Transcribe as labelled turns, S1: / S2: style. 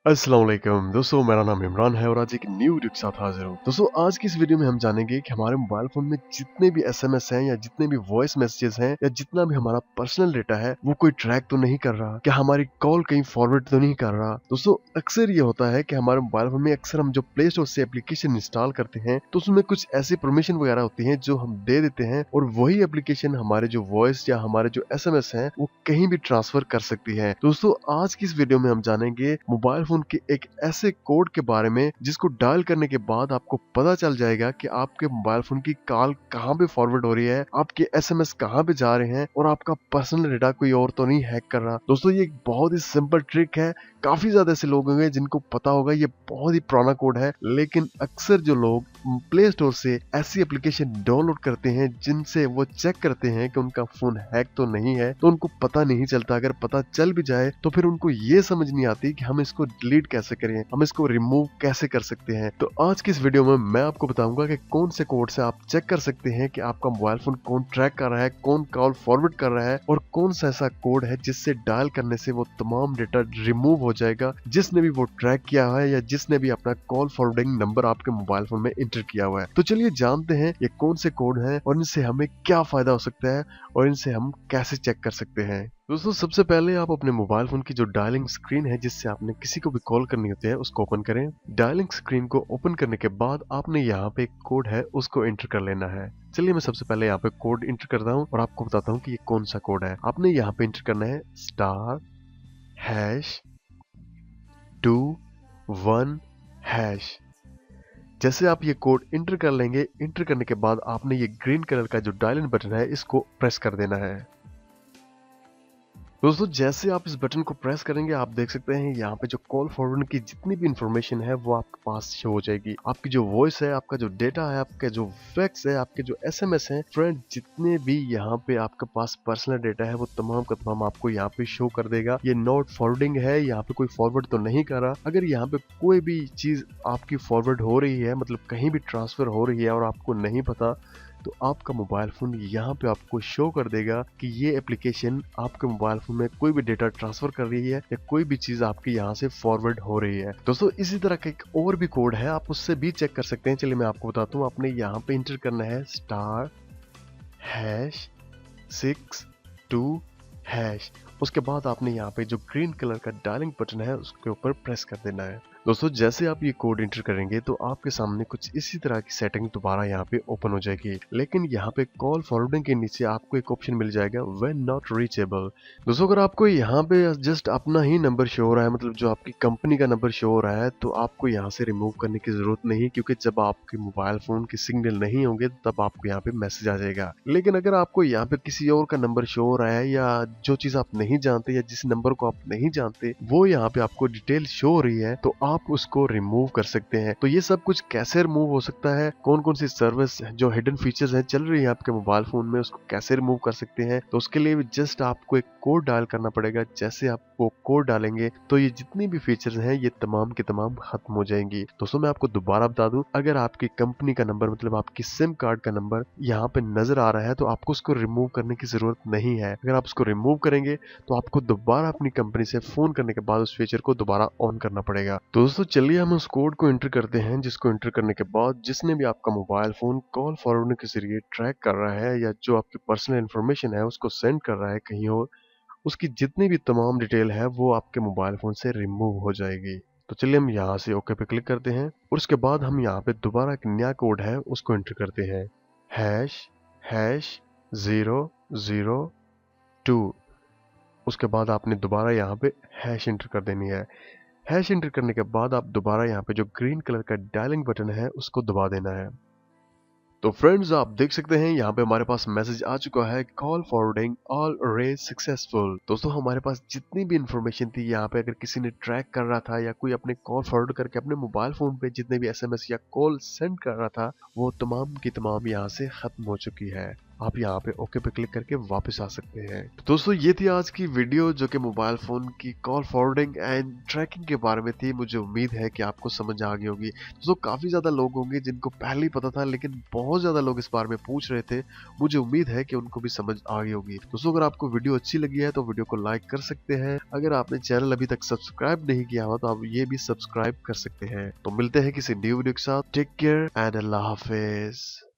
S1: अस्सलाम वालेकुम दोस्तों, मेरा नाम इमरान है और आज एक न्यू वीडियो के साथ हाजिर हूँ। दोस्तों, आज की इस वीडियो में हम जानेंगे कि हमारे मोबाइल फोन में जितने भी एसएमएस हैं या जितने भी वॉइस मैसेजेस हैं या जितना भी हमारा पर्सनल डेटा है वो कोई ट्रैक तो नहीं कर रहा, क्या हमारी कॉल कहीं फॉरवर्ड तो नहीं कर रहा। दोस्तों, अक्सर ये होता है कि हमारे मोबाइल फोन में अक्सर हम जो प्ले स्टोर से एप्लीकेशन इंस्टॉल करते हैं तो उसमें कुछ ऐसी परमिशन वगैरह होती है जो हम दे देते हैं और वही एप्लीकेशन हमारे जो वॉइस या हमारे जो एसएमएस हैं वो कहीं भी ट्रांसफर कर सकती है। दोस्तों, आज की इस वीडियो में हम जानेंगे मोबाइल फोन के एक ऐसे कोड के बारे में जिसको डायल करने के बाद आपको पता चल जाएगा कि आपके मोबाइल फोन की कॉल कहाँ पे फॉरवर्ड हो रही है, आपके एसएमएस कहाँ पे जा रहे हैं और आपका पर्सनल डेटा कोई और तो नहीं हैक कर रहा। दोस्तों, ये एक बहुत ही सिंपल ट्रिक है। काफी ज्यादा ऐसे लोग होंगे जिनको पता होगा, ये बहुत ही पुराना कोड है, लेकिन अक्सर जो लोग प्ले स्टोर से ऐसी एप्लीकेशन डाउनलोड करते हैं जिनसे वो चेक करते हैं कि उनका फोन हैक तो नहीं है, तो उनको पता नहीं चलता। अगर पता चल भी जाए तो फिर उनको ये समझ नहीं आती कि हम इसको डिलीट कैसे करें, हम इसको रिमूव कैसे कर सकते हैं। तो आज की इस वीडियो में मैं आपको बताऊंगा कि कौन से कोड से आप चेक कर सकते हैं कि आपका मोबाइल फोन कौन ट्रैक कर रहा है, कौन कॉल फॉरवर्ड कर रहा है और कौन सा ऐसा कोड है जिससे डायल करने से वो तमाम डेटा रिमूव हो जाएगा जिसने भी वो ट्रैक किया है या जिसने भी अपना कॉल फॉरवर्डिंग नंबर आपके मोबाइल फोन में एंटर किया हुआ है। तो चलिए जानते हैं ये कौन से कोड हैं और इनसे हमें क्या फायदा हो सकता है और इनसे हम कैसे चेक कर सकते हैं। दोस्तों, सबसे पहले आप अपने मोबाइल फोन की जो डायलिंग स्क्रीन है जिससे आपने किसी को भी कॉल करनी होती है उसको ओपन करें। डायलिंग स्क्रीन को ओपन करने के बाद आपने यहाँ पे एक कोड है उसको एंटर कर लेना है। चलिए मैं सबसे पहले यहाँ पे कोड एंटर करता हूँ और आपको बताता हूँ कि ये कौन सा कोड है। आपने यहाँ पे एंटर करना है *#21#। जैसे आप ये कोड इंटर कर लेंगे, इंटर करने के बाद आपने ये ग्रीन कलर का जो डायल इन बटन है इसको प्रेस कर देना है। दोस्तों, जैसे आप इस बटन को प्रेस करेंगे आप देख सकते हैं यहाँ पे जो कॉल फॉरवर्ड की जितनी भी इंफॉर्मेशन है वो आपके पास शो हो जाएगी। आपकी जो वॉइस है, आपका जो डेटा है, आपके जो फैक्स है, आपके जो एसएमएस है, फ्रेंड जितने भी यहाँ पे आपके पास पर्सनल डेटा है वो तमाम का तमाम आपको यहाँ पे शो कर देगा। ये नॉट फॉरवर्डिंग है, यहाँ पे कोई फॉरवर्ड तो नहीं कर रहा। अगर यहाँ पे कोई भी चीज आपकी फॉरवर्ड हो रही है, मतलब कहीं भी ट्रांसफर हो रही है और आपको नहीं पता, तो आपका मोबाइल फोन यहाँ पे आपको शो कर देगा कि ये एप्लीकेशन आपके मोबाइल फोन में कोई भी डेटा ट्रांसफर कर रही है या कोई भी चीज आपकी यहाँ से फॉरवर्ड हो रही है। दोस्तों, इसी तरह का एक और भी कोड है, आप उससे भी चेक कर सकते हैं। चलिए मैं आपको बताता हूँ। आपने यहाँ पे इंटर करना है *#62#। उसके बाद आपने यहाँ पे जो ग्रीन कलर का डायलिंग बटन है उसके ऊपर प्रेस कर देना है। दोस्तों, जैसे आप ये कोड एंटर करेंगे तो आपके सामने कुछ इसी तरह की सेटिंग दोबारा यहाँ पे ओपन हो जाएगी, लेकिन यहाँ पे कॉल फॉरवर्डिंग के नीचे आपको एक ऑप्शन मिल जाएगा व्हेन नॉट रीचेबल। दोस्तों, अगर आपको यहाँ पे जस्ट अपना ही नंबर शो हो रहा है, मतलब जो आपकी कंपनी का नंबर शो हो रहा है, तो आपको यहाँ से रिमूव करने की जरूरत नहीं, क्योंकि जब आपके मोबाइल फोन के सिग्नल नहीं होंगे तब आपको यहाँ पे मैसेज आ जाएगा। लेकिन अगर आपको यहाँ पे किसी और का नंबर शो हो रहा है या जो चीज आप नहीं जानते या जिस नंबर को आप नहीं जानते वो यहाँ पे आपको डिटेल शो हो रही है, तो आप उसको रिमूव कर सकते हैं। तो ये सब कुछ कैसे रिमूव हो सकता है, कौन कौन सी सर्विस जो हिडन फीचर्स हैं चल रही है आपके मोबाइल फोन में, उसको कैसे रिमूव कर सकते हैं, तो उसके लिए जस्ट आपको एक कोड डायल करना पड़ेगा। जैसे आप वो कोड डालेंगे तो ये जितनी भी फीचर्स हैं ये तमाम के तमाम खत्म हो जाएंगी। दोस्तों, मैं आपको दोबारा बता दूं, अगर आपकी कंपनी का नंबर, मतलब आपकी सिम कार्ड का नंबर यहाँ पे नजर आ रहा है तो आपको उसको रिमूव करने की जरूरत नहीं है। अगर आप उसको रिमूव करेंगे तो आपको दोबारा अपनी कंपनी से फोन करने के बाद उस फीचर को दोबारा ऑन करना पड़ेगा। तो दोस्तों, चलिए हम उस कोड को एंटर करते हैं, जिसको एंटर करने के बाद जिसने भी आपका मोबाइल फोन कॉल फॉरवर्डिंग के जरिए ट्रैक कर रहा है या जो आपकी पर्सनल इन्फॉर्मेशन है उसको सेंड कर रहा है कहीं और, उसकी जितनी भी तमाम डिटेल है वो आपके मोबाइल फोन से रिमूव हो जाएगी। तो चलिए हम यहाँ से ओके पे क्लिक करते हैं और उसके बाद हम यहाँ पे दोबारा एक नया कोड है उसको एंटर करते हैं ##002। उसके बाद आपने दोबारा यहाँ पे हैश एंटर कर देनी है। हैश एंटर करने के बाद आप दोबारा यहाँ पे जो ग्रीन कलर का डायलिंग बटन है उसको दबा देना है। तो फ्रेंड्स, आप देख सकते हैं यहाँ पे हमारे पास मैसेज आ चुका है, कॉल फॉरवर्डिंग ऑलरेडी सक्सेसफुल। दोस्तों, हमारे पास जितनी भी इंफॉर्मेशन थी यहाँ पे, अगर किसी ने ट्रैक कर रहा था या कोई अपने कॉल फॉरवर्ड करके अपने मोबाइल फोन पे जितने भी एसएमएस या कॉल सेंड कर रहा था वो तमाम की तमाम यहाँ से खत्म हो चुकी है। आप यहाँ पे ओके पे क्लिक करके वापस आ सकते हैं। तो दोस्तों ये थी आज की वीडियो जो कि मोबाइल फोन की कॉल फॉरवर्डिंग एंड ट्रैकिंग के बारे में थी। मुझे उम्मीद है कि आपको समझ आ गई होगी। दोस्तों काफी ज्यादा लोग होंगे जिनको पहले ही पता था, लेकिन बहुत ज्यादा लोग इस बारे में पूछ रहे थे। मुझे उम्मीद है कि उनको भी समझ आ गई होगी। दोस्तों अगर आपको वीडियो अच्छी लगी है तो वीडियो को लाइक कर सकते हैं। अगर आपने चैनल अभी तक सब्सक्राइब नहीं किया हुआ तो आप ये भी सब्सक्राइब कर सकते हैं। तो मिलते हैं किसी न्यू वीडियो के साथ। टेक केयर एंड अल्लाह हाफिज।